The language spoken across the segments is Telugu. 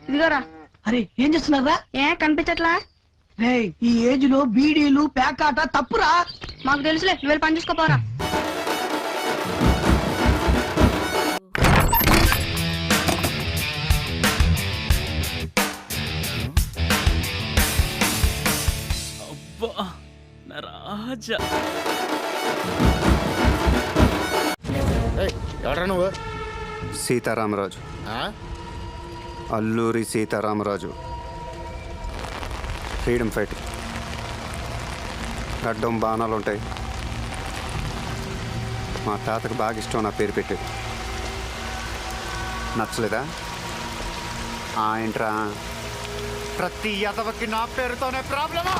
ఇదిగోరా. అరే ఏం చేస్తున్నారా? కనిపించట్లా? ఈ ఏజ్ లో బీడీలు పేకాట తప్పురా. మాకు తెలుసులే, నువ్వు పని చూసుకోపోరా. ఎవరా నువ్వు? సీతారామరాజు, అల్లూరి సీతారామరాజు. Freedom fight. గడ్డం బాణాలు ఉంటాయి. మా తాతకు బాగా ఇష్టం నా పేరు పెట్టేది. నచ్చలేదా? ఏంట్రా ప్రతి యదవకి నా పేరుతోనే ప్రాబ్లమా?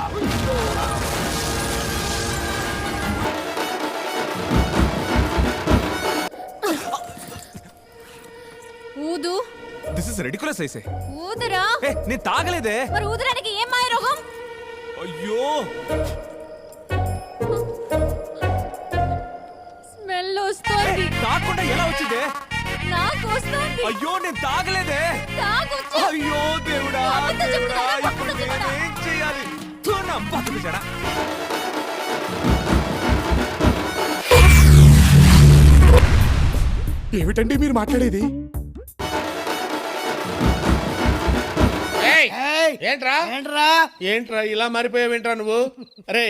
ఊదు. దిస్ ఇస్ రెడిక్యులస్ ఐసే. ఊదరా. నేను తాగలేదే. మరి ఊదడానికి ఏం మాయ రోగం? అయ్యో స్మెల్ వస్తుంది. తాగకుండా ఎలా వచ్చిందే? నాకు వస్తుంది. అయ్యో నేను తాగలేదే. తాగొచ్చు. అయ్యో దేవుడా, అబద్ధం చెప్తున్నావా? ఇప్పుడు నేనేం చేయాలి? నా బతుకు చెడా. ఏమిటండి మీరు మాట్లాడేది? ఏంట్రా ఇలా మారిపోయావేంట్రా నువ్వు? అరే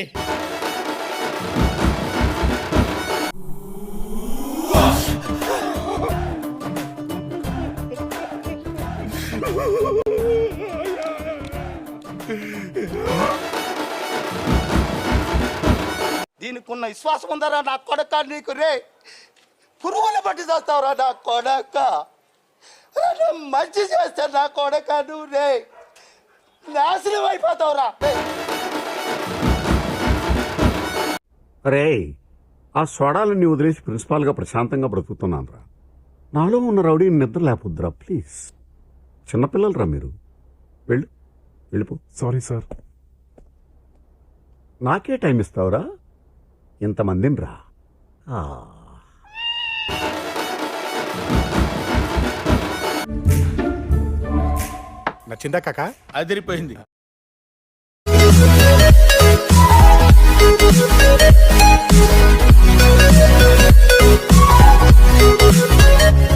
దీనికి ఉన్న విశ్వాసం ఉందరా నా కొడక నీకు? రే పురుగుల బట్టి చేస్తావురా నా కొడక. మంచి చేస్తా నా కొడక. నువ్వు రే నాశనం అయిపోతావురా. రే ఆ సోడాలన్నీ వదిలేసి ప్రిన్సిపాల్గా ప్రశాంతంగా బ్రతుకుతున్నాను రా. నాలో ఉన్న రౌడీ నిద్ర లేకపోద్దురా ప్లీజ్. చిన్నపిల్లలు రా మీరు. వెళ్ళిపో. Sorry sir. నాకే టైం ఇస్తావురా? ఇంతమందిని రా. నచ్చిందా కాకా? అదిరిపోయింది. We'll be right back.